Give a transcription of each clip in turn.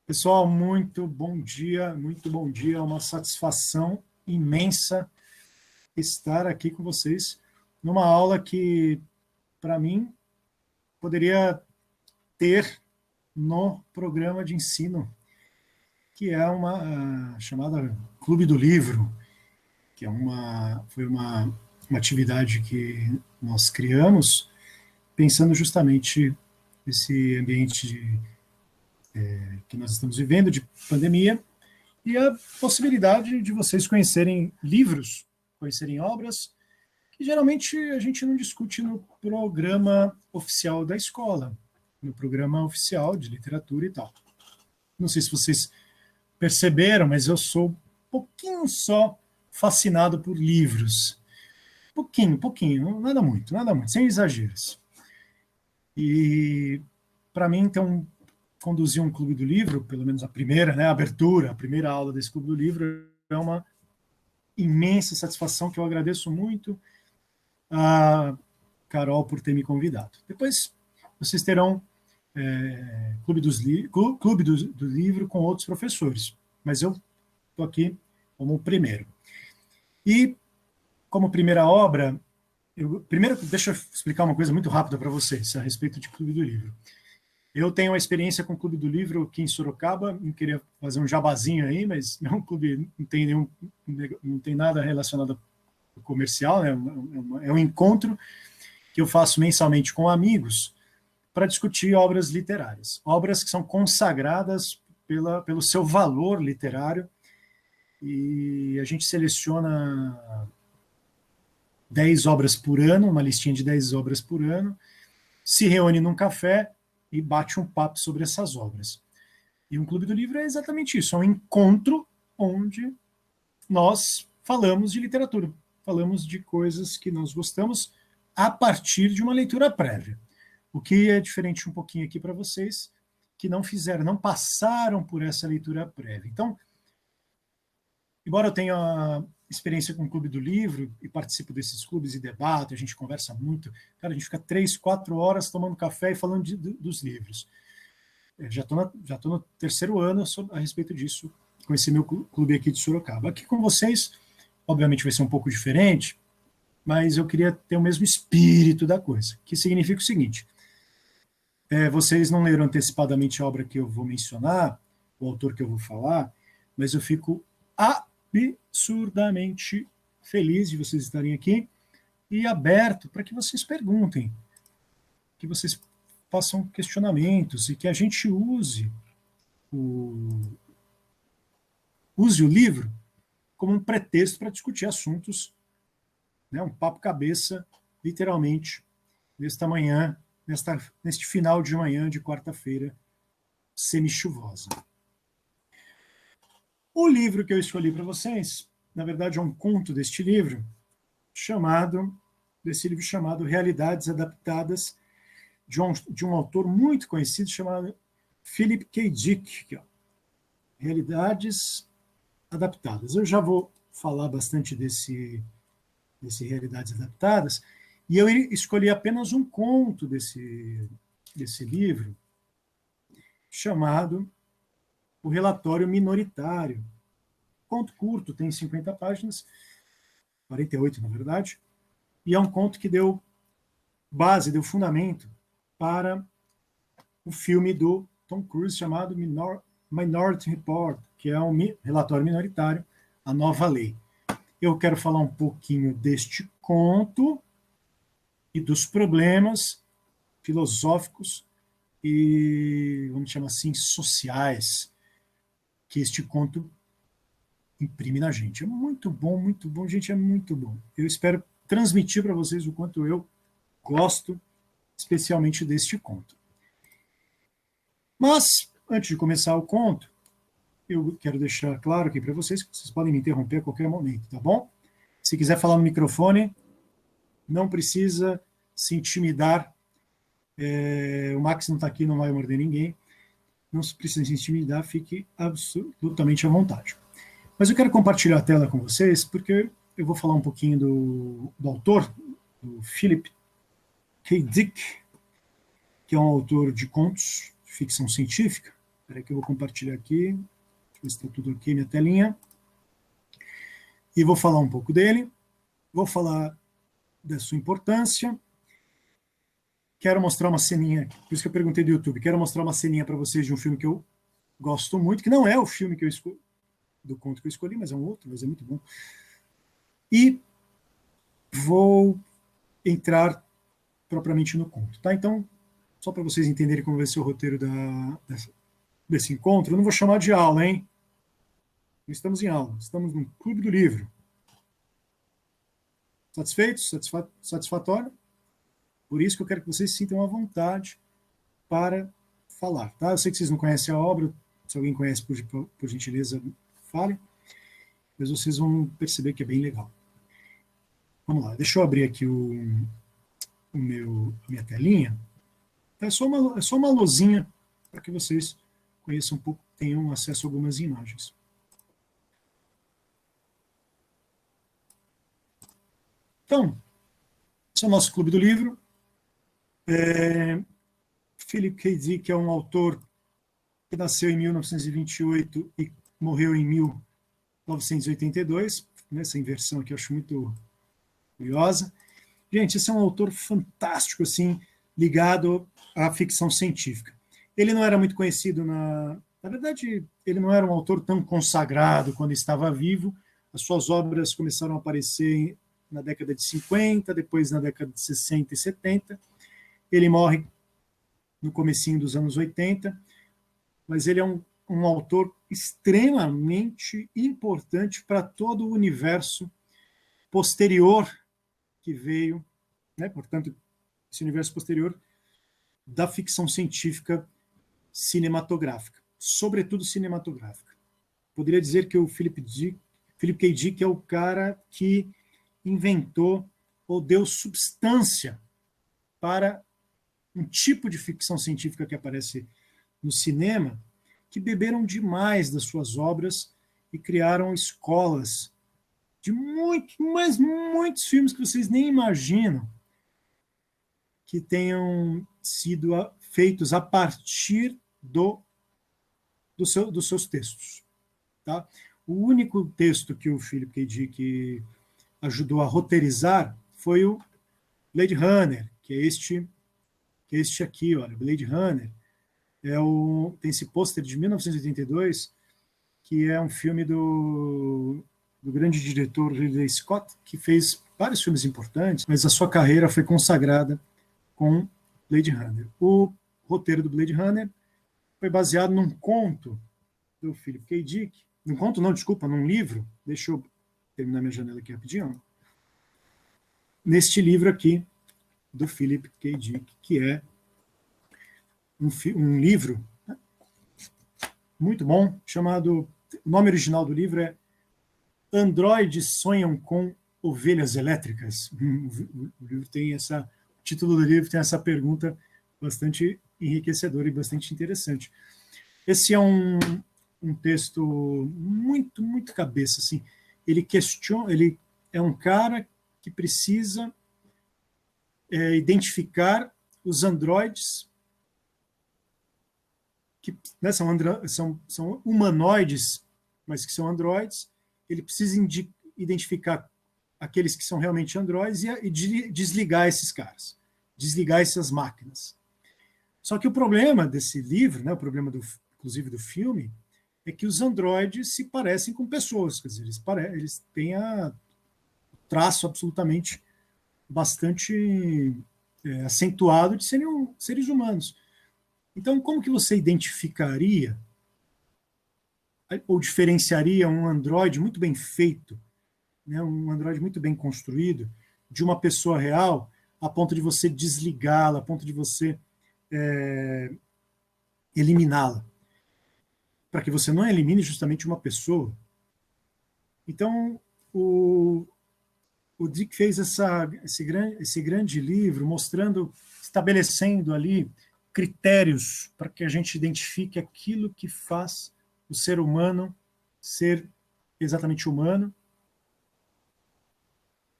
Pessoal, muito bom dia, muito bom dia. É uma satisfação imensa estar aqui com vocês numa aula que, para mim, poderia ter no programa de ensino, que é uma chamada Clube do Livro, que é foi uma atividade que nós criamos pensando justamente nesse ambiente que nós estamos vivendo de pandemia e a possibilidade de vocês conhecerem livros, conhecerem obras, que geralmente a gente não discute no programa oficial da escola, no programa oficial de literatura e tal. Não sei se vocês perceberam, mas eu sou um pouquinho só fascinado por livros. Pouquinho, nada muito, sem exageros. E para mim, então, conduzir um clube do livro, pelo menos a primeira, né, a abertura, a primeira aula desse clube do livro, é uma imensa satisfação que eu agradeço muito a Carol por ter me convidado. Depois vocês terão clube do livro com outros professores, mas eu estou aqui como o primeiro. E como primeira obra, primeiro deixa eu explicar uma coisa muito rápida para vocês a respeito de Clube do Livro. Eu tenho uma experiência com o Clube do Livro aqui em Sorocaba, não queria fazer um jabazinho aí, mas é um clube, não tem nada relacionado ao comercial, né? É um encontro que eu faço mensalmente com amigos para discutir obras literárias, obras que são consagradas pelo seu valor literário, e a gente seleciona 10 obras por ano, uma listinha de 10 obras por ano, se reúne num café e bate um papo sobre essas obras. E um Clube do Livro é exatamente isso, é um encontro onde nós falamos de literatura, falamos de coisas que nós gostamos a partir de uma leitura prévia. O que é diferente um pouquinho aqui para vocês, que não passaram por essa leitura prévia. Então, embora eu tenha experiência com o Clube do Livro e participo desses clubes e debato, a gente conversa muito, cara, a gente fica 3, 4 horas tomando café e falando dos livros. Já estou no terceiro ano a respeito disso, com esse meu clube aqui de Sorocaba. Aqui com vocês, obviamente vai ser um pouco diferente, mas eu queria ter o mesmo espírito da coisa, que significa o seguinte: vocês não leram antecipadamente a obra que eu vou mencionar, o autor que eu vou falar, mas eu fico absurdamente feliz de vocês estarem aqui e aberto para que vocês perguntem, que vocês façam questionamentos e que a gente use o livro como um pretexto para discutir assuntos, né, um papo cabeça, literalmente, neste final de manhã de quarta-feira semi-chuvosa. O livro que eu escolhi para vocês, na verdade, é um conto desse livro chamado Realidades Adaptadas, de um autor muito conhecido chamado Philip K. Dick. Realidades Adaptadas. Eu já vou falar bastante desse Realidades Adaptadas, e eu escolhi apenas um conto desse livro, chamado O Relatório Minoritário. Conto curto, tem 50 páginas, 48 na verdade, e é um conto que deu fundamento para o filme do Tom Cruise chamado Minority Report, que é um relatório minoritário, a nova lei. Eu quero falar um pouquinho deste conto e dos problemas filosóficos e, vamos chamar assim, sociais que este conto imprime na gente. É muito bom, gente, é muito bom. Eu espero transmitir para vocês o quanto eu gosto, especialmente deste conto. Mas, antes de começar o conto, eu quero deixar claro aqui para vocês que vocês podem me interromper a qualquer momento, tá bom? Se quiser falar no microfone, não precisa se intimidar. O Max não está aqui, não vai morder ninguém. Não precisa se intimidar, fique absolutamente à vontade. Mas eu quero compartilhar a tela com vocês, porque eu vou falar um pouquinho do autor, do Philip K. Dick, que é um autor de contos de ficção científica, Espera que eu vou compartilhar aqui. Deixa eu ver se está tudo aqui, minha telinha. E vou falar um pouco dele. Vou falar da sua importância. Quero mostrar uma ceninha, por isso que eu perguntei do YouTube. Quero mostrar uma ceninha para vocês de um filme que eu gosto muito, que não é o filme que eu escolhi, do conto que eu escolhi, mas é um outro, mas é muito bom. E vou entrar propriamente no conto, tá? Então, só para vocês entenderem como vai ser o roteiro desse encontro, eu não vou chamar de aula, hein? Não estamos em aula, estamos no Clube do Livro. Satisfeitos? Satisfatório? Por isso que eu quero que vocês sintam à vontade para falar, tá? Eu sei que vocês não conhecem a obra, se alguém conhece, por gentileza, fale, mas vocês vão perceber que é bem legal. Vamos lá, deixa eu abrir aqui a minha telinha. É só uma luzinha para que vocês conheçam um pouco, tenham acesso a algumas imagens. Então, esse é o nosso Clube do Livro. Philip K. Dick é um autor que nasceu em 1928 e morreu em 1982. Essa inversão aqui eu acho muito curiosa. Gente, esse é um autor fantástico, assim, ligado à ficção científica. Ele não era muito conhecido na verdade, ele não era um autor tão consagrado quando estava vivo. As suas obras começaram a aparecer na década de 50, depois na década de 60 e 70. Ele morre no comecinho dos anos 80, mas ele é um autor extremamente importante para todo o universo posterior que veio, né? Portanto, esse universo posterior da ficção científica cinematográfica, sobretudo cinematográfica. Poderia dizer que o Philip K. Dick é o cara que inventou ou deu substância para um tipo de ficção científica que aparece no cinema, que beberam demais das suas obras e criaram escolas de muitos filmes que vocês nem imaginam que tenham sido feitos a partir dos seus textos. Tá? O único texto que o Philip K. Dick ajudou a roteirizar foi o Blade Runner, que é este aqui, olha, Blade Runner. Tem esse pôster de 1982, que é um filme do grande diretor Ridley Scott, que fez vários filmes importantes, mas a sua carreira foi consagrada com Blade Runner. O roteiro do Blade Runner foi baseado num conto do Philip K. Dick, num conto não, desculpa, num livro, deixa eu terminar minha janela aqui rapidinho, neste livro aqui, do Philip K. Dick, que é um livro muito bom, chamado, o nome original do livro é Androides Sonham com Ovelhas Elétricas. O livro tem o título do livro tem essa pergunta bastante enriquecedora e bastante interessante. Esse é um texto muito cabeça, assim. Ele é um cara que precisa identificar os androides que, né, são humanoides, mas que são androides. Ele precisa identificar aqueles que são realmente androides e desligar esses caras, desligar essas máquinas. Só que o problema desse livro, né, o problema inclusive do filme, é que os androides se parecem com pessoas, quer dizer, eles têm traço absolutamente bastante acentuado de serem seres humanos. Então, como que você identificaria ou diferenciaria um androide muito bem feito, né, um androide muito bem construído, de uma pessoa real, a ponto de você desligá-la, a ponto de você eliminá-la? Para que você não elimine justamente uma pessoa. Então, o Dick fez esse grande livro mostrando, estabelecendo ali critérios para que a gente identifique aquilo que faz o ser humano ser exatamente humano,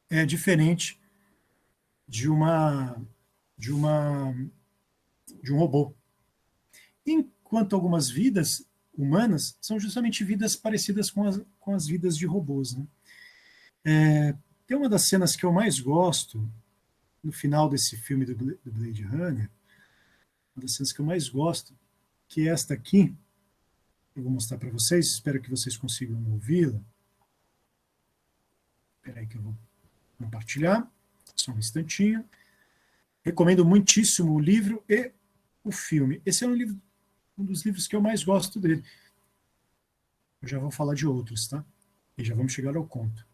é diferente de um robô. enquanto algumas vidas humanas são justamente vidas parecidas com as vidas de robôs. Né? Tem uma das cenas que eu mais gosto no final desse filme do Blade Runner, uma das cenas que eu mais gosto, que é esta aqui. Eu vou mostrar para vocês, espero que vocês consigam ouvi-la. Espera aí que eu vou compartilhar, só um instantinho. Recomendo muitíssimo o livro e o filme. Esse é um dos livros que eu mais gosto dele. Eu já vou falar de outros, tá? E já vamos chegar ao conto.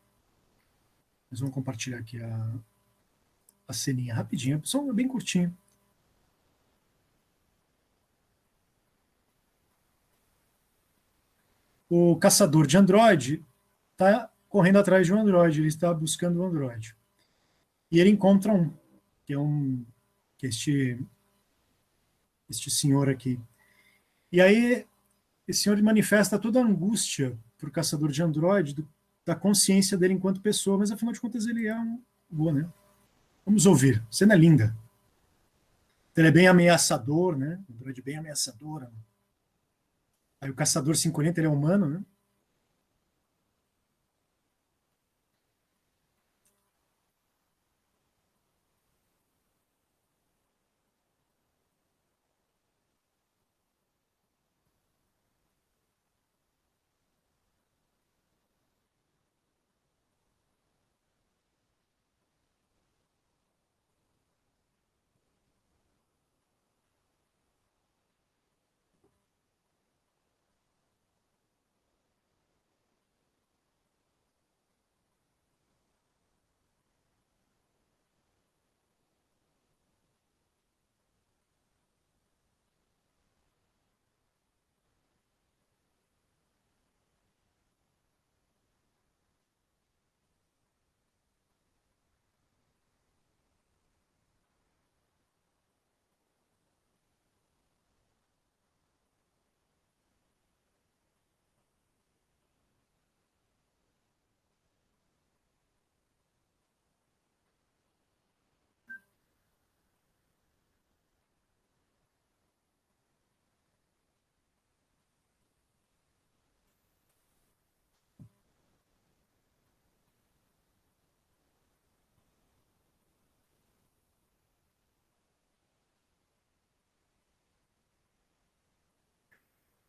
Mas vamos compartilhar aqui a ceninha rapidinho, só bem curtinho. O caçador de androide está correndo atrás de um androide, ele está buscando um androide. E ele encontra um, que é este senhor aqui. E aí, esse senhor manifesta toda a angústia para o caçador de androide, da consciência dele enquanto pessoa, mas afinal de contas ele é um robô, né? Vamos ouvir. Cena linda. Ele é bem ameaçador, né? Um androide bem ameaçador. Aí o caçador 540, ele é humano, né?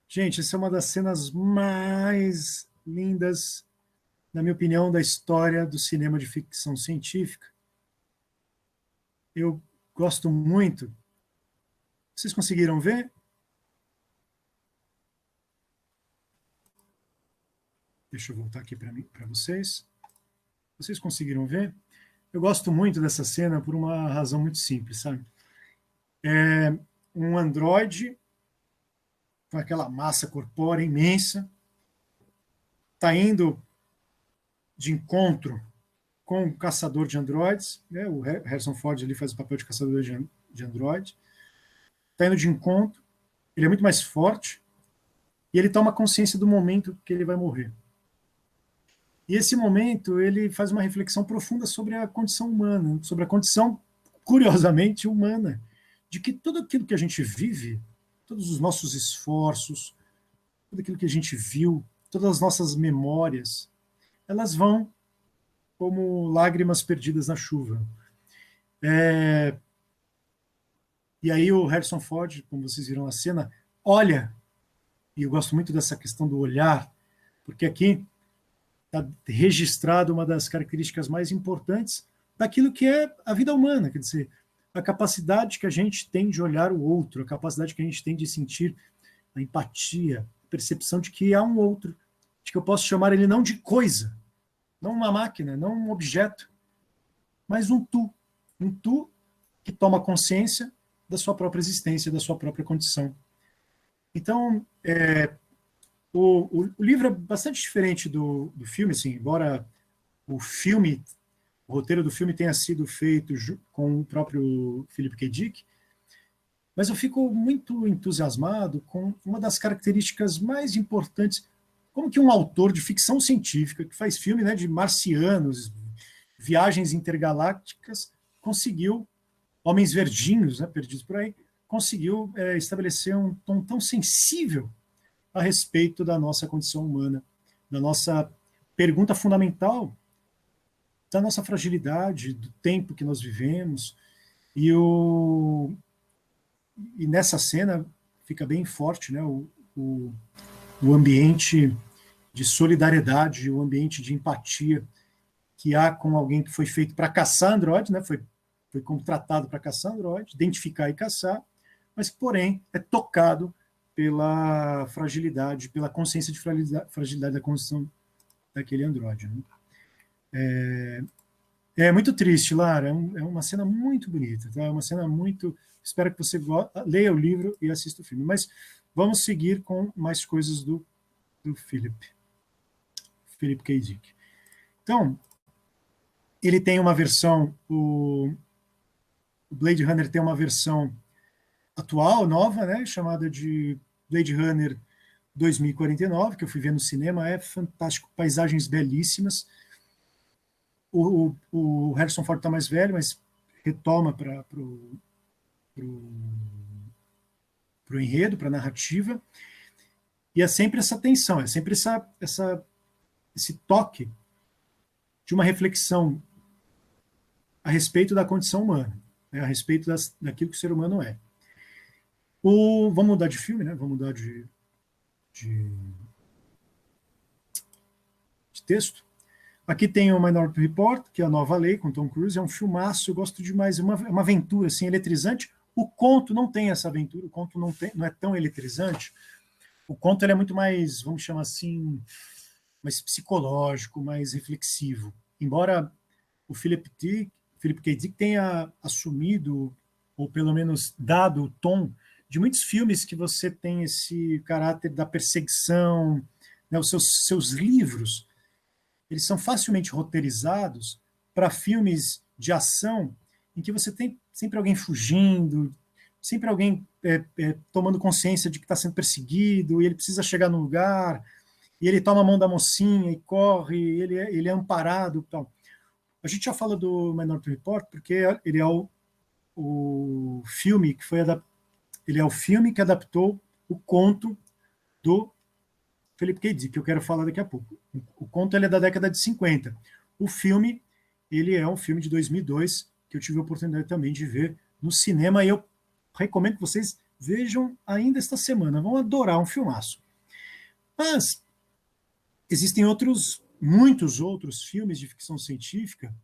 Gente, essa é uma das cenas mais lindas, na minha opinião, da história do cinema de ficção científica. Eu gosto muito. Vocês conseguiram ver? Deixa eu voltar aqui para vocês. Vocês conseguiram ver? Eu gosto muito dessa cena por uma razão muito simples, sabe? É um androide com aquela massa corpórea imensa, está indo de encontro com o caçador de androides, né? O Harrison Ford ali faz o papel de caçador de androides, está indo de encontro, ele é muito mais forte e ele toma consciência do momento que ele vai morrer. E esse momento ele faz uma reflexão profunda sobre a condição humana, sobre a condição curiosamente humana, de que tudo aquilo que a gente vive, todos os nossos esforços, tudo aquilo que a gente viu, todas as nossas memórias, elas vão como lágrimas perdidas na chuva. E aí o Harrison Ford, como vocês viram na cena, olha, e eu gosto muito dessa questão do olhar, porque aqui está registrado uma das características mais importantes daquilo que é a vida humana, quer dizer, a capacidade que a gente tem de olhar o outro, a capacidade que a gente tem de sentir a empatia, a percepção de que há um outro, de que eu posso chamar ele não de coisa, não uma máquina, não um objeto, mas um tu que toma consciência da sua própria existência, da sua própria condição. Então, o livro é bastante diferente do filme, assim, embora o roteiro do filme tenha sido feito com o próprio Philip K. Dick, mas eu fico muito entusiasmado com uma das características mais importantes, como que um autor de ficção científica, que faz filme, né, de marcianos, viagens intergalácticas, conseguiu, homens verdinhos, né, perdidos por aí, conseguiu estabelecer um tom tão sensível a respeito da nossa condição humana, da nossa pergunta fundamental, da nossa fragilidade, do tempo que nós vivemos. E nessa cena fica bem forte, né, o ambiente de solidariedade, o ambiente de empatia que há com alguém que foi feito para caçar androide, né, foi contratado para caçar androide, identificar e caçar, mas, porém, é tocado pela fragilidade, pela consciência de fragilidade da condição daquele androide. Né? É muito triste, Lara, é uma cena muito bonita, tá? É uma cena muito... Espero que você leia o livro e assista o filme. Mas vamos seguir com mais coisas do Philip K. Dick. Então, ele tem uma versão, o Blade Runner tem uma versão atual, nova, né, chamada de Blade Runner 2049, que eu fui ver no cinema, é fantástico, paisagens belíssimas. O Harrison Ford está mais velho, mas retoma para o enredo, para a narrativa, e é sempre essa tensão, é sempre esse toque de uma reflexão a respeito da condição humana, né, a respeito daquilo que o ser humano é. Vamos mudar de filme, né? Vamos mudar de texto. Aqui tem o Minority Report, que é a Nova Lei, com Tom Cruise. É um filmaço, eu gosto demais. É uma aventura assim, eletrizante. O conto não tem essa aventura, o conto não é tão eletrizante. O conto ele é muito mais, vamos chamar assim, mais psicológico, mais reflexivo. Embora o Philip K. Dick tenha assumido, ou pelo menos dado o tom de muitos filmes que você tem esse caráter da perseguição, né, os seus livros, eles são facilmente roteirizados para filmes de ação em que você tem sempre alguém fugindo, sempre alguém tomando consciência de que está sendo perseguido, e ele precisa chegar no lugar, e ele toma a mão da mocinha e corre, ele é amparado. Tal. A gente já fala do Minority Report porque ele é o filme que foi adaptado. Ele é o filme que adaptou o conto do Philip K. Dick, que eu quero falar daqui a pouco. O conto ele é da década de 50. O filme ele é um filme de 2002, que eu tive a oportunidade também de ver no cinema, e eu recomendo que vocês vejam ainda esta semana. Vão adorar, um filmaço. Mas existem muitos outros filmes de ficção científica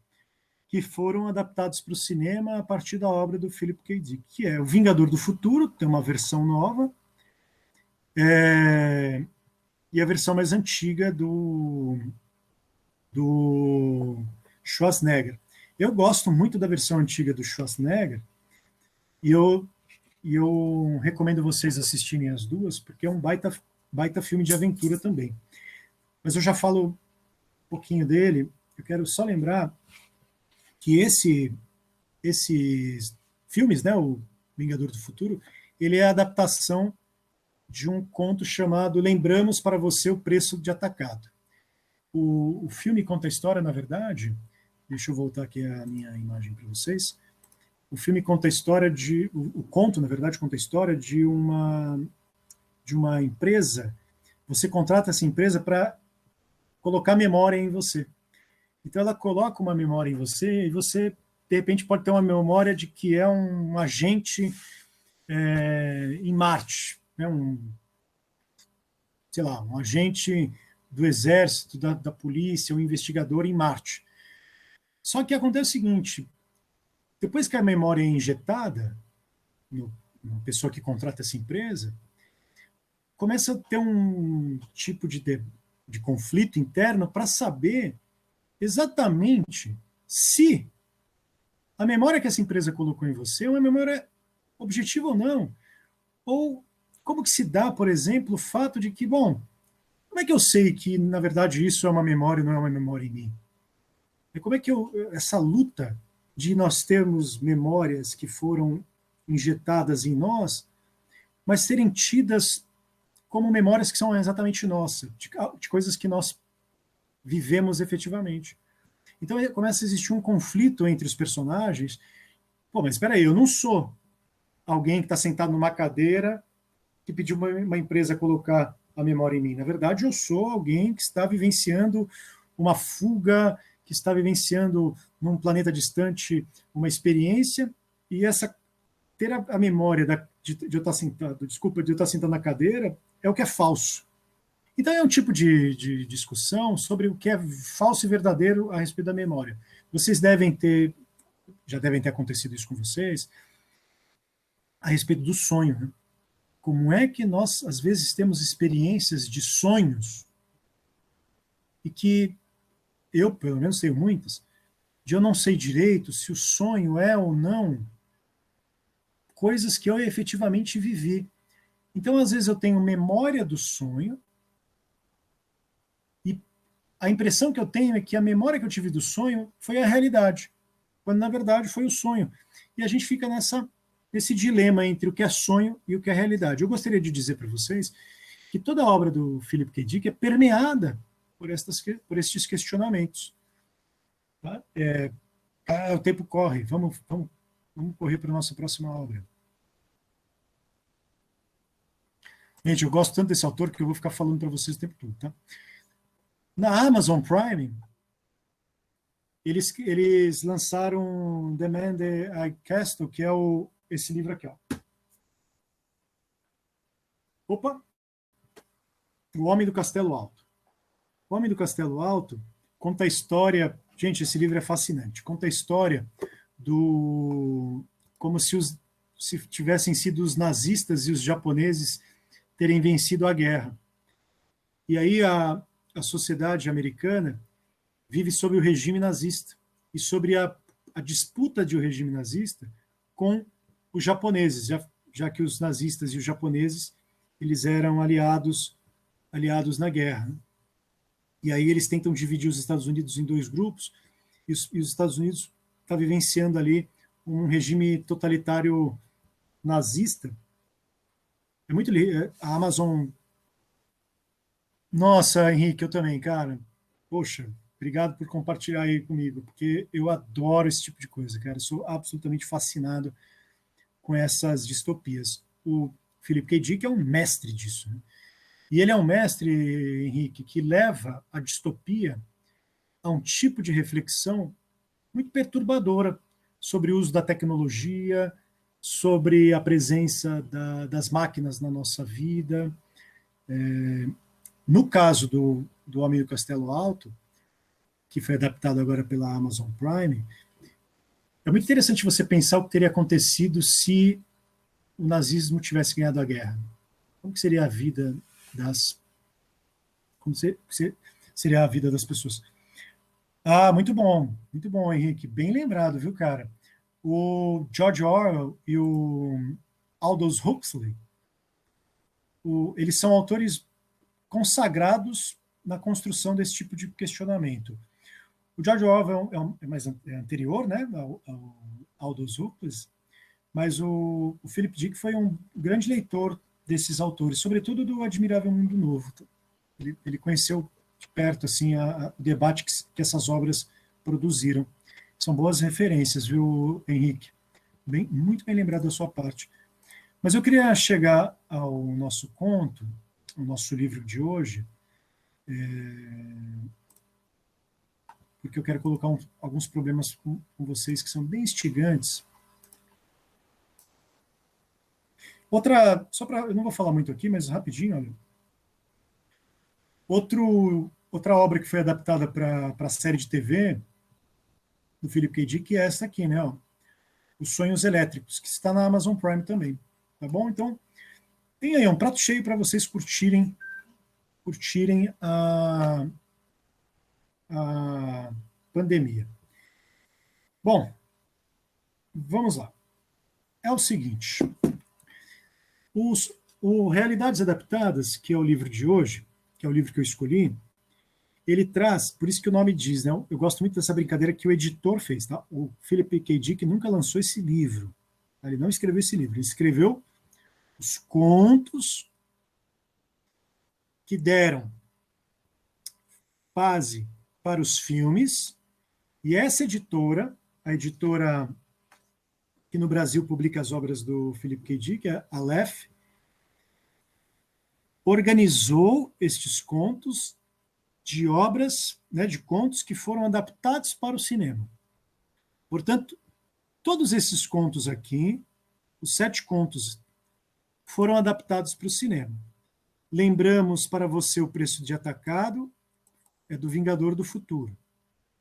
que foram adaptados para o cinema a partir da obra do Philip K. Dick, que é O Vingador do Futuro, tem uma versão nova, e a versão mais antiga do Schwarzenegger. Eu gosto muito da versão antiga do Schwarzenegger, e eu recomendo vocês assistirem as duas, porque é um baita filme de aventura também. Mas eu já falo um pouquinho dele, eu quero só lembrar que esses filmes, né, o Vingador do Futuro, ele é a adaptação de um conto chamado Lembramos para Você o Preço de Atacado. O filme conta a história, na verdade, deixa eu voltar aqui a minha imagem para vocês. O filme conta a história o conto, na verdade, conta a história de uma empresa. Você contrata essa empresa para colocar memória em você. Então ela coloca uma memória em você e você, de repente, pode ter uma memória de que é um agente em Marte, né? Sei lá, um agente do exército, da polícia, um investigador em Marte. Só que acontece o seguinte, depois que a memória é injetada na pessoa que contrata essa empresa, começa a ter um tipo de conflito interno para saber exatamente se a memória que essa empresa colocou em você é uma memória objetiva ou não. Ou como que se dá, por exemplo, o fato de que, bom, como é que eu sei que, na verdade, isso é uma memória e não é uma memória em mim? E como é que essa luta de nós termos memórias que foram injetadas em nós, mas serem tidas como memórias que são exatamente nossas, de coisas que nós vivemos efetivamente. Então começa a existir um conflito entre os personagens. Pô, mas espera aí, eu não sou alguém que está sentado numa cadeira que pediu uma empresa colocar a memória em mim. Na verdade, eu sou alguém que está vivenciando uma fuga, que está vivenciando num planeta distante uma experiência, e essa ter a memória de eu estar sentado, desculpa, de eu estar sentado na cadeira, é o que é falso. Então é um tipo de discussão sobre o que é falso e verdadeiro a respeito da memória. Vocês já devem ter acontecido isso com vocês, a respeito do sonho, né? Como é que nós, às vezes, temos experiências de sonhos e que eu, pelo menos, tenho muitas, de eu não sei direito se o sonho é ou não coisas que eu efetivamente vivi. Então, às vezes, eu tenho memória do sonho e a impressão que eu tenho é que a memória que eu tive do sonho foi a realidade, quando, na verdade, foi o sonho. E a gente fica nesse dilema entre o que é sonho e o que é realidade. Eu gostaria de dizer para vocês que toda a obra do Philip K. Dick é permeada por estes questionamentos. Tá? O tempo corre, vamos correr para a nossa próxima obra. Gente, eu gosto tanto desse autor que eu vou ficar falando para vocês o tempo todo. Tá? Na Amazon Prime, eles lançaram The Man I Castle, que é esse livro aqui. Ó. Opa! O Homem do Castelo Alto. O Homem do Castelo Alto conta a história. Gente, esse livro é fascinante. Conta a história como se tivessem sido os nazistas e os japoneses terem vencido a guerra. E aí a sociedade americana vive sob o regime nazista e sobre a disputa de o regime nazista com os japoneses, já que os nazistas e os japoneses eles eram aliados na guerra. E aí eles tentam dividir os Estados Unidos em dois grupos, e os Estados Unidos está vivenciando ali um regime totalitário nazista. É muito a Amazon. Nossa, Henrique, eu também, cara. Poxa, obrigado por compartilhar aí comigo, porque eu adoro esse tipo de coisa, cara. Eu sou absolutamente fascinado com essas distopias. O Philip K. Dick é um mestre disso, né? E ele é um mestre, Henrique, que leva a distopia a um tipo de reflexão muito perturbadora sobre o uso da tecnologia, sobre a presença das máquinas na nossa vida. No caso do Homem do Castelo Alto, que foi adaptado agora pela Amazon Prime, é muito interessante você pensar o que teria acontecido se o nazismo tivesse ganhado a guerra. Como que seria a vida seria a vida das pessoas? Ah, muito bom, Henrique. Bem lembrado, viu, cara? O George Orwell e o Aldous Huxley, eles são autores consagrados na construção desse tipo de questionamento. O George Orwell é anterior, né, ao Aldous Huxley, mas o Philip Dick foi um grande leitor desses autores, sobretudo do Admirável Mundo Novo. Ele conheceu de perto assim o debate que essas obras produziram. São boas referências, viu, Henrique? Muito bem lembrado da sua parte. Mas eu queria chegar ao nosso conto, ao nosso livro de hoje, porque eu quero colocar alguns problemas com vocês que são bem instigantes. Eu não vou falar muito aqui, mas rapidinho, olha. Outra obra que foi adaptada para a série de TV do Philip K. Dick é essa aqui, né? Ó, Os Sonhos Elétricos, que está na Amazon Prime também. Tá bom? Então, tem aí um prato cheio para vocês curtirem a pandemia. Bom, vamos lá. É o seguinte. O Realidades Adaptadas, que é o livro de hoje, que é o livro que eu escolhi, ele traz, por isso que o nome diz, né? Eu gosto muito dessa brincadeira que o editor fez, tá? O Philip K. Dick nunca lançou esse livro. Tá? Ele não escreveu esse livro, ele escreveu os contos que deram base para os filmes, e essa editora, a editora que no Brasil publica as obras do Philip K. Dick, a Aleph, organizou estes contos de obras, né, de contos que foram adaptados para o cinema. Portanto, todos esses contos aqui, os 7 contos, foram adaptados para o cinema. Lembramos para você o preço de atacado, é do Vingador do Futuro,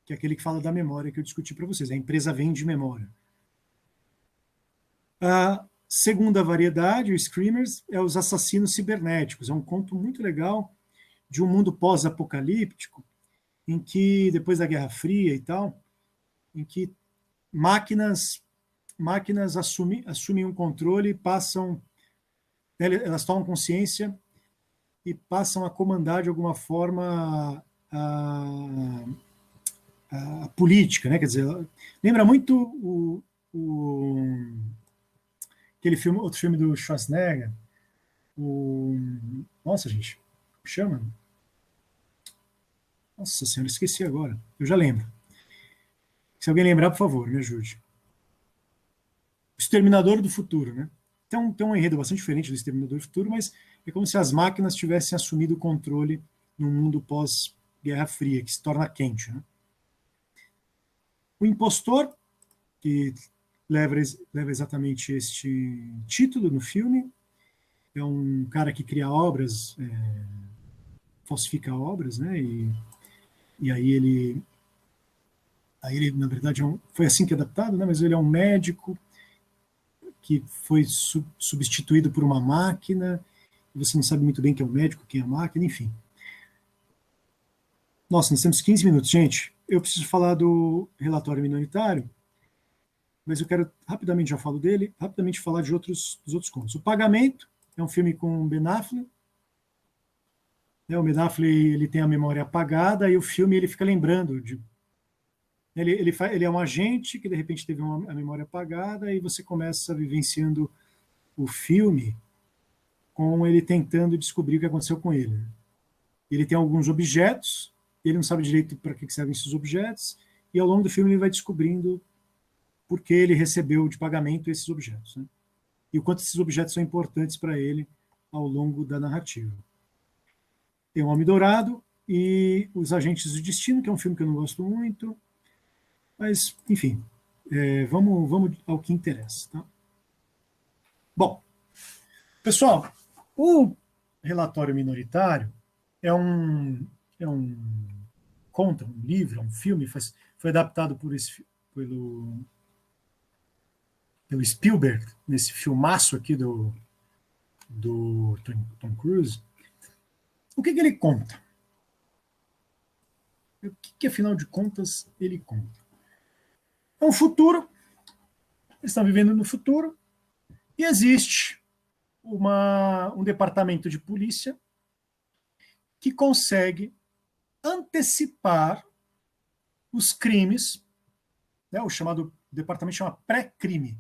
que é aquele que fala da memória que eu discuti para vocês. A empresa vende memória. A segunda variedade, o Screamers, é os assassinos cibernéticos. É um conto muito legal de um mundo pós-apocalíptico, em que, depois da Guerra Fria e tal, em que máquinas assumem um controle e passam, elas tomam consciência e passam a comandar de alguma forma a política, né? Quer dizer, lembra muito aquele filme, outro filme do Schwarzenegger, nossa, gente, chama? Nossa senhora, esqueci agora. Eu já lembro. Se alguém lembrar, por favor, me ajude. Exterminador do Futuro, né? Tem um enredo bastante diferente do Exterminador do Futuro, mas é como se as máquinas tivessem assumido o controle num mundo pós-Guerra Fria, que se torna quente, né? O Impostor, que leva exatamente este título no filme, é um cara que cria obras, falsifica obras, né? E aí ele, na verdade, foi assim que é adaptado, né? Mas ele é um médico que foi substituído por uma máquina, e você não sabe muito bem quem é o médico, quem é a máquina, enfim. Nossa, nós temos 15 minutos, gente. Eu preciso falar do relatório minoritário, mas eu quero, rapidamente já falo dele, rapidamente falar dos outros contos. O Pagamento é um filme com Ben Affleck. O Ben Affleck, ele tem a memória apagada e o filme ele fica lembrando de ele é um agente que de repente teve a memória apagada e você começa vivenciando o filme com ele tentando descobrir o que aconteceu com ele. Ele tem alguns objetos, ele não sabe direito para que servem esses objetos, e ao longo do filme ele vai descobrindo por que ele recebeu de pagamento esses objetos, né? E o quanto esses objetos são importantes para ele ao longo da narrativa. Tem o Homem Dourado e Os Agentes do Destino, que é um filme que eu não gosto muito, mas, enfim, vamos ao que interessa. Tá? Bom, pessoal, o relatório minoritário é um conta, um livro, é um filme, foi adaptado pelo Spielberg, nesse filmaço aqui do Tom Cruise. O que ele conta? O que, afinal de contas, ele conta? É um futuro, eles estão vivendo no futuro, e existe um departamento de polícia que consegue antecipar os crimes, né, o departamento chama pré-crime.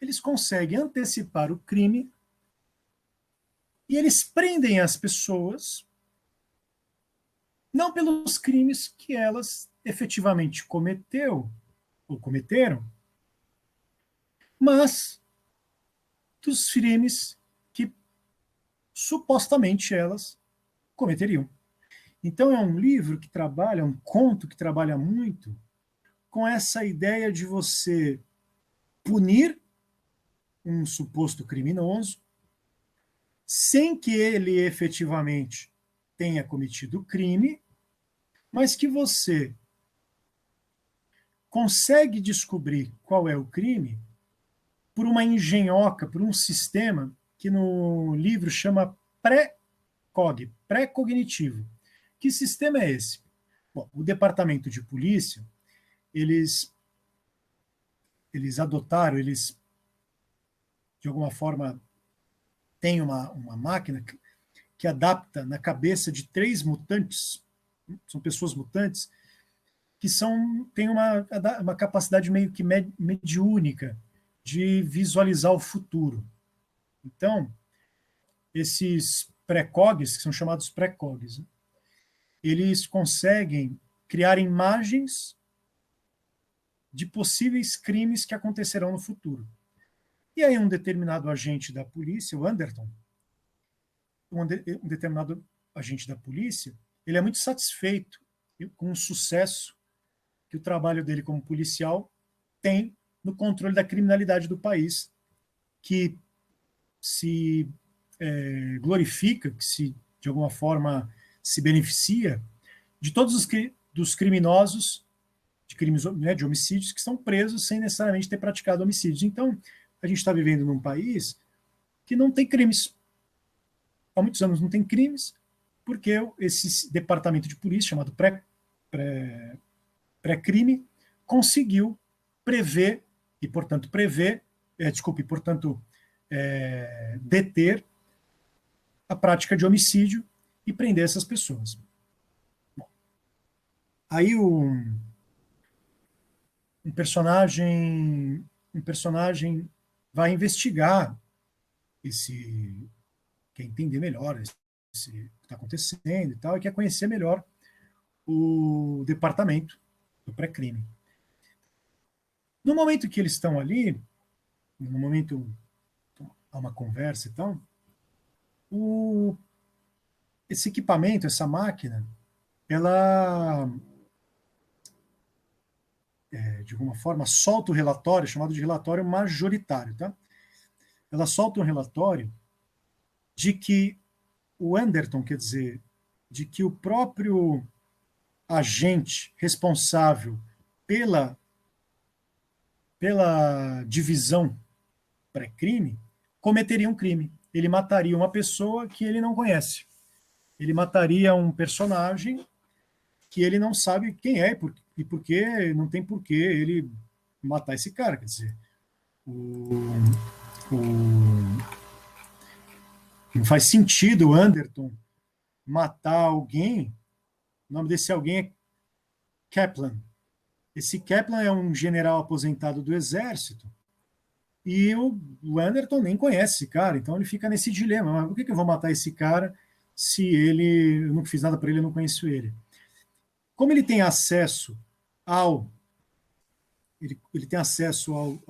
Eles conseguem antecipar o crime e eles prendem as pessoas não pelos crimes que elas efetivamente cometeram, mas dos crimes que supostamente elas cometeriam. Então é um livro que trabalha, um conto que trabalha muito com essa ideia de você punir um suposto criminoso sem que ele efetivamente tenha cometido o crime, mas que você consegue descobrir qual é o crime por uma engenhoca, por um sistema que no livro chama pré-cognitivo. Que sistema é esse? Bom, o departamento de polícia, eles adotaram, eles de alguma forma têm uma máquina que adapta na cabeça de 3 mutantes, são pessoas mutantes, que têm uma capacidade meio que mediúnica de visualizar o futuro. Então, esses precogs, que são chamados precogs, né, eles conseguem criar imagens de possíveis crimes que acontecerão no futuro. E aí um determinado agente da polícia, o Anderton, um determinado agente da polícia, ele é muito satisfeito com o sucesso que o trabalho dele como policial tem no controle da criminalidade do país, que se glorifica, que se, de alguma forma, se beneficia de todos dos criminosos, de crimes, né, de homicídios, que estão presos sem necessariamente ter praticado homicídios. Então, a gente está vivendo num país que não tem crimes. Há muitos anos não tem crimes, porque esse departamento de polícia, chamado pré-crime, conseguiu prever, e, portanto, deter a prática de homicídio e prender essas pessoas. Bom, aí um personagem vai investigar quer entender melhor o que está acontecendo e tal, e quer conhecer melhor o departamento do pré-crime. No momento que eles estão ali, no momento há uma conversa e tal, esse equipamento, essa máquina, ela, de alguma forma, solta o relatório, chamado de relatório majoritário. Tá? Ela solta um relatório de que o Anderton, quer dizer, de que o próprio agente responsável pela divisão pré-crime cometeria um crime. Ele mataria uma pessoa que ele não conhece. Ele mataria um personagem que ele não sabe quem é e por que não tem por que ele matar esse cara. Quer dizer, não faz sentido o Anderton matar alguém. O nome desse alguém é Kaplan. Esse Kaplan é um general aposentado do Exército e o Anderton nem conhece esse cara, então ele fica nesse dilema. Mas por que eu vou matar esse cara se eu não fiz nada para ele, eu não conheço ele? Como ele tem acesso ele tem acesso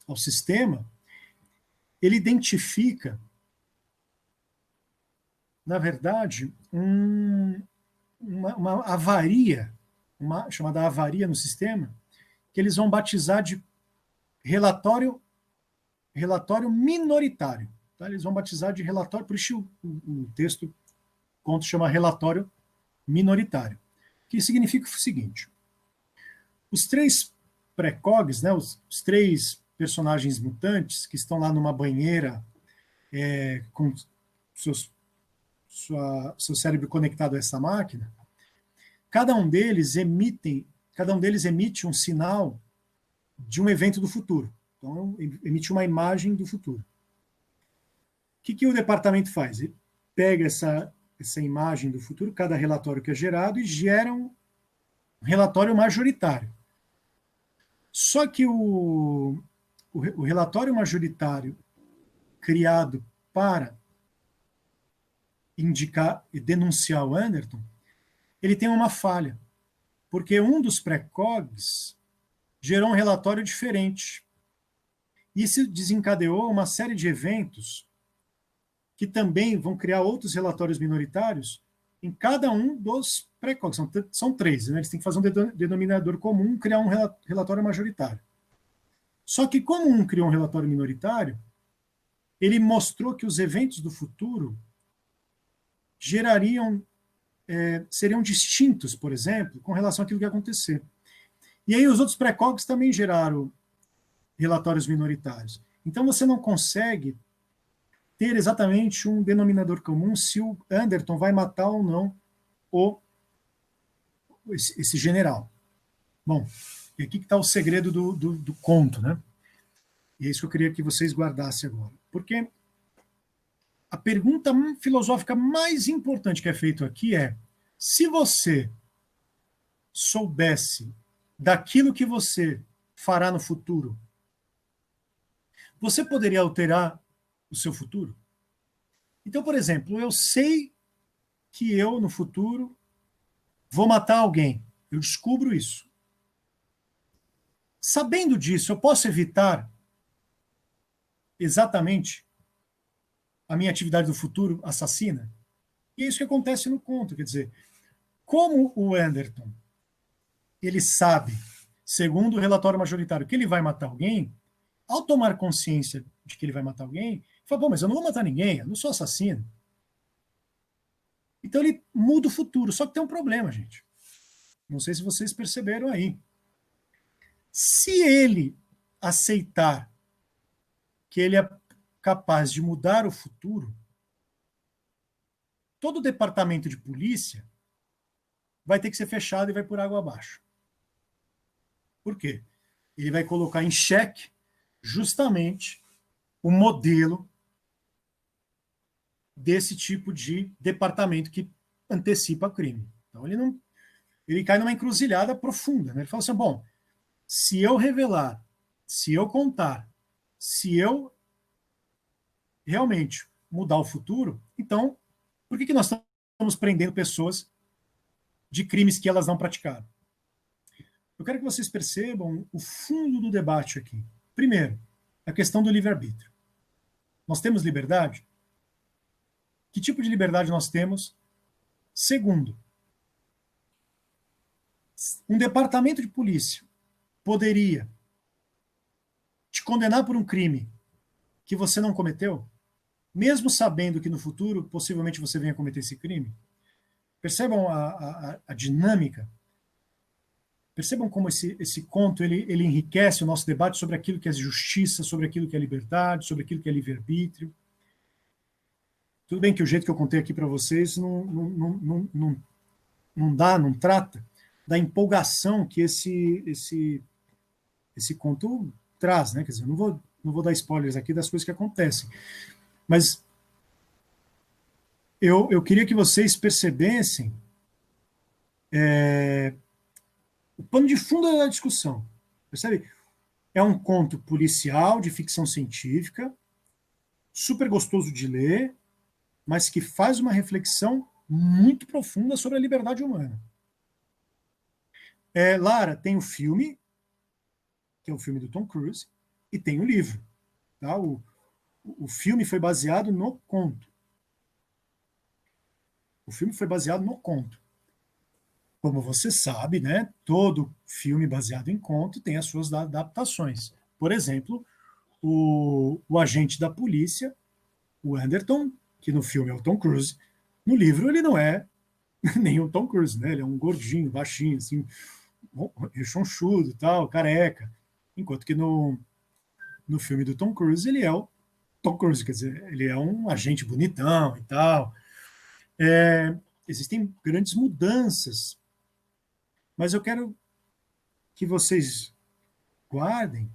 ao sistema, ele identifica, na verdade, uma avaria, chamada avaria no sistema, que eles vão batizar de relatório minoritário. Tá? Eles vão batizar de relatório, por isso o texto conto chama relatório minoritário, que significa o seguinte: os três precogs, né, os três personagens mutantes que estão lá numa banheira com seu cérebro conectado a essa máquina, cada um deles emite um sinal de um evento do futuro. Então, emite uma imagem do futuro. O que o departamento faz? Ele pega essa imagem do futuro, cada relatório que é gerado, e gera um relatório majoritário. Só que o relatório majoritário criado para indicar e denunciar o Anderton, ele tem uma falha, porque um dos precogs gerou um relatório diferente. Isso desencadeou uma série de eventos que também vão criar outros relatórios minoritários em cada um dos precogs. São três, né? Eles têm que fazer um denominador comum, criar um relatório majoritário. Só que como um criou um relatório minoritário, ele mostrou que os eventos do futuro seriam distintos, por exemplo, com relação àquilo que ia acontecer. E aí os outros precogs também geraram relatórios minoritários. Então você não consegue ter exatamente um denominador comum se o Anderton vai matar ou não esse general. Bom, e aqui que está o segredo do conto, né? E é isso que eu queria que vocês guardassem agora. Porque a pergunta filosófica mais importante que é feita aqui é: se você soubesse daquilo que você fará no futuro, você poderia alterar o seu futuro? Então, por exemplo, eu sei que eu, no futuro, vou matar alguém. Eu descubro isso. Sabendo disso, eu posso evitar exatamente a minha atividade do futuro assassina? E é isso que acontece no conto, quer dizer, como o Anderton, ele sabe, segundo o relatório majoritário, que ele vai matar alguém, ao tomar consciência de que ele vai matar alguém, ele fala, bom, mas eu não vou matar ninguém, eu não sou assassino. Então ele muda o futuro, só que tem um problema, gente. Não sei se vocês perceberam aí. Se ele aceitar que ele é capaz de mudar o futuro, todo o departamento de polícia vai ter que ser fechado e vai por água abaixo. Por quê? Ele vai colocar em xeque justamente o modelo desse tipo de departamento que antecipa crime. Então ele cai numa encruzilhada profunda, né? Ele fala assim, bom, se eu revelar, se eu contar, se eu realmente mudar o futuro, então por que nós estamos prendendo pessoas de crimes que elas não praticaram? Eu quero que vocês percebam o fundo do debate aqui. Primeiro, a questão do livre-arbítrio. Nós temos liberdade? Que tipo de liberdade nós temos? Segundo, um departamento de polícia poderia te condenar por um crime que você não cometeu, mesmo sabendo que no futuro possivelmente você venha cometer esse crime? Percebam a dinâmica? Percebam como esse conto ele enriquece o nosso debate sobre aquilo que é justiça, sobre aquilo que é liberdade, sobre aquilo que é livre-arbítrio. Tudo bem que o jeito que eu contei aqui para vocês não trata da empolgação que esse conto traz, né? Quer dizer, eu não vou dar spoilers aqui das coisas que acontecem, mas eu queria que vocês percebessem o pano de fundo da discussão. Percebe? É um conto policial de ficção científica, super gostoso de ler, mas que faz uma reflexão muito profunda sobre a liberdade humana. Lara, tem o filme, que é o filme do Tom Cruise, e tem o livro. Tá? O filme foi baseado no conto. O filme foi baseado no conto. Como você sabe, né, todo filme baseado em conto tem as suas adaptações. Por exemplo, o agente da polícia, o Anderton, que no filme é o Tom Cruise, no livro ele não é nem o Tom Cruise, né? Ele é um gordinho, baixinho, assim, rechonchudo, tal, careca. Enquanto que no filme do Tom Cruise ele é o Tom Cruise, quer dizer, ele é um agente bonitão e tal. Existem grandes mudanças, mas eu quero que vocês guardem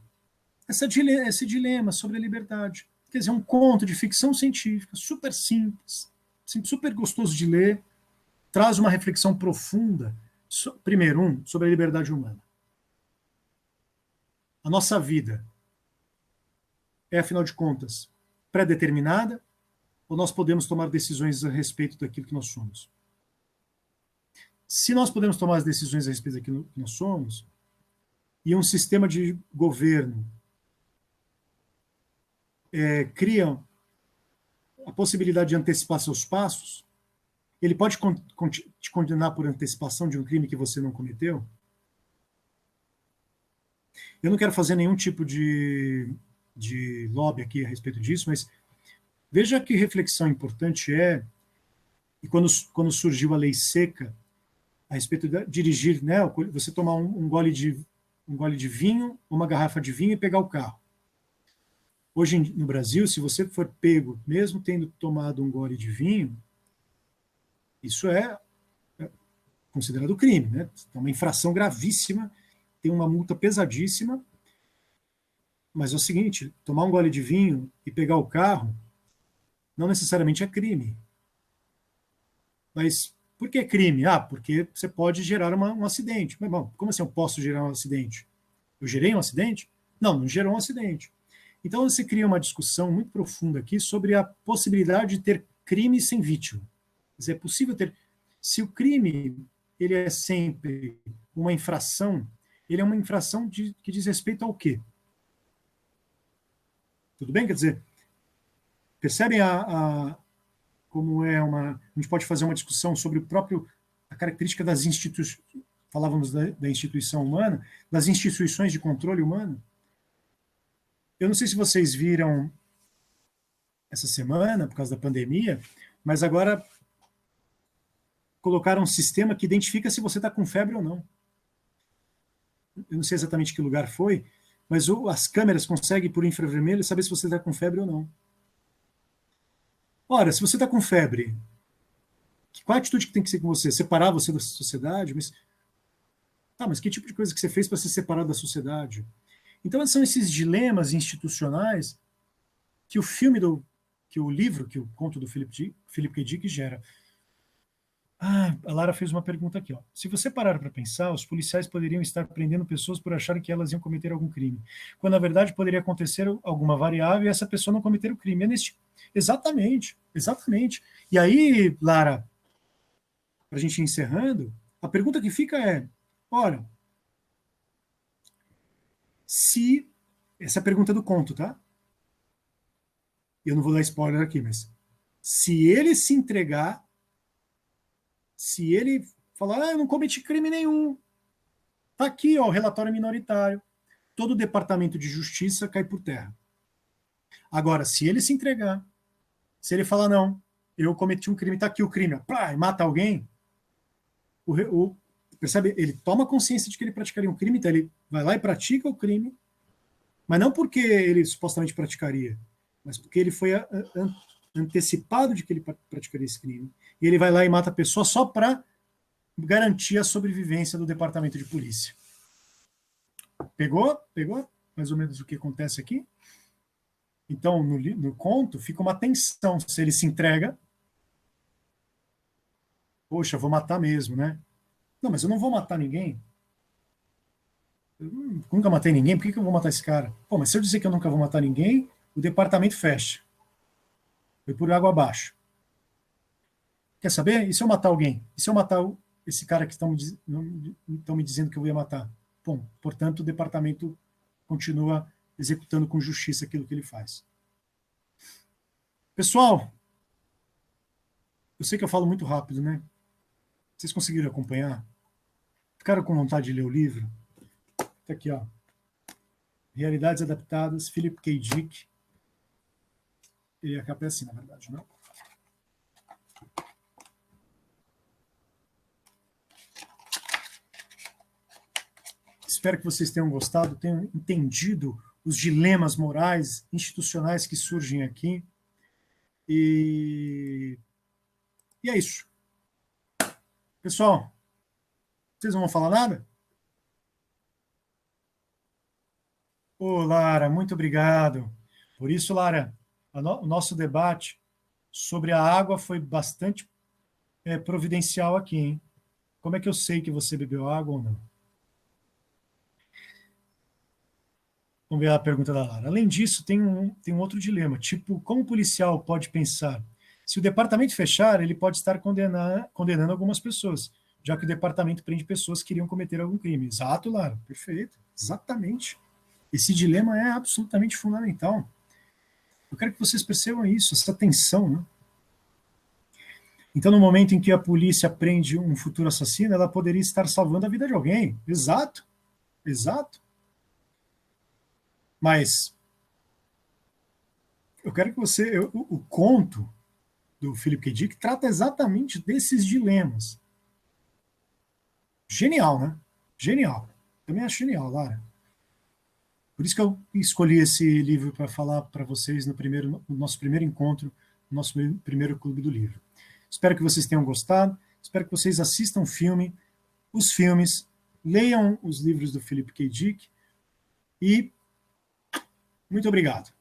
esse dilema sobre a liberdade. Quer dizer, um conto de ficção científica, super simples, super gostoso de ler, traz uma reflexão profunda, primeiro, sobre a liberdade humana. A nossa vida é, afinal de contas, pré-determinada, ou nós podemos tomar decisões a respeito daquilo que nós somos? Se nós podemos tomar as decisões a respeito daquilo que nós somos, e um sistema de governo cria a possibilidade de antecipar seus passos, ele pode te condenar por antecipação de um crime que você não cometeu? Eu não quero fazer nenhum tipo de lobby aqui a respeito disso, mas veja que reflexão importante e quando surgiu a lei seca, a respeito de dirigir, né, você tomar um gole de vinho, uma garrafa de vinho e pegar o carro. Hoje no Brasil, se você for pego, mesmo tendo tomado um gole de vinho, isso é considerado crime, né? É uma infração gravíssima, tem uma multa pesadíssima, mas é o seguinte, tomar um gole de vinho e pegar o carro não necessariamente é crime. Mas por que crime? Porque você pode gerar um acidente. Mas, bom, como assim eu posso gerar um acidente? Eu gerei um acidente? Não gerou um acidente. Então você cria uma discussão muito profunda aqui sobre a possibilidade de ter crime sem vítima. Quer dizer, é possível ter... Se o crime ele é sempre uma infração ele é uma infração que diz respeito ao quê? Tudo bem? Quer dizer, percebem como é uma... A gente pode fazer uma discussão sobre a característica das instituições, falávamos da instituição humana, das instituições de controle humano. Eu não sei se vocês viram essa semana, por causa da pandemia, mas agora colocaram um sistema que identifica se você está com febre ou não. Eu não sei exatamente que lugar foi, mas as câmeras conseguem, por infravermelho, saber se você está com febre ou não. Ora, se você está com febre, qual a atitude que tem que ser com você? Separar você da sociedade? Mas que tipo de coisa que você fez para se separar da sociedade? Então, são esses dilemas institucionais que o livro, que o conto do Philip K. Dick gera. A Lara fez uma pergunta aqui. Ó. Se você parar para pensar, os policiais poderiam estar prendendo pessoas por acharem que elas iam cometer algum crime, quando na verdade poderia acontecer alguma variável e essa pessoa não cometer o crime. Exatamente, exatamente. E aí, Lara, para a gente ir encerrando, a pergunta que fica é, olha, se... Essa é a pergunta do conto, tá? Eu não vou dar spoiler aqui, mas se ele se entregar, se ele falar, eu não cometi crime nenhum, tá aqui, ó, o relatório minoritário, todo o departamento de justiça cai por terra. Agora, se ele se entregar, se ele falar, não, eu cometi um crime, tá aqui o crime, ó, e mata alguém, percebe? Ele toma consciência de que ele praticaria um crime, então ele vai lá e pratica o crime, mas não porque ele supostamente praticaria, mas porque ele foi antecipado de que ele praticaria esse crime. E ele vai lá e mata a pessoa só para garantir a sobrevivência do departamento de polícia. Pegou? Pegou mais ou menos o que acontece aqui? Então, no conto, fica uma tensão. Se ele se entrega, poxa, vou matar mesmo, né? Não, mas eu não vou matar ninguém. Eu nunca matei ninguém, por que eu vou matar esse cara? Pô, mas se eu dizer que eu nunca vou matar ninguém, o departamento fecha. Foi por água abaixo. Quer saber? E se eu matar alguém? E se eu matar esse cara que estão me dizendo que eu ia matar? Bom, portanto, o departamento continua executando com justiça aquilo que ele faz. Pessoal, eu sei que eu falo muito rápido, né? Vocês conseguiram acompanhar? Ficaram com vontade de ler o livro? Tá aqui, ó. Realidades Adaptadas, Philip K. Dick. E a capa é assim, na verdade, não? Espero que vocês tenham gostado, tenham entendido os dilemas morais, institucionais que surgem aqui. E é isso. Pessoal, vocês não vão falar nada? Ô, Lara, muito obrigado. Por isso, Lara, o nosso debate sobre a água foi bastante providencial aqui, hein? Como é que eu sei que você bebeu água ou não? Vamos ver a pergunta da Lara. Além disso, tem um outro dilema, tipo, como o policial pode pensar? Se o departamento fechar, ele pode estar condenando algumas pessoas, já que o departamento prende pessoas que iriam cometer algum crime. Exato, Lara, perfeito, exatamente. Esse dilema é absolutamente fundamental. Eu quero que vocês percebam isso, essa tensão, né? Então, no momento em que a polícia prende um futuro assassino, ela poderia estar salvando a vida de alguém. Exato, exato. Mas eu quero que você... O conto do Philip K. Dick trata exatamente desses dilemas. Genial, né? Genial. Também acho genial, Lara. Por isso que eu escolhi esse livro para falar para vocês no nosso primeiro encontro, no nosso primeiro Clube do Livro. Espero que vocês tenham gostado, espero que vocês assistam os filmes, leiam os livros do Philip K. Dick e muito obrigado.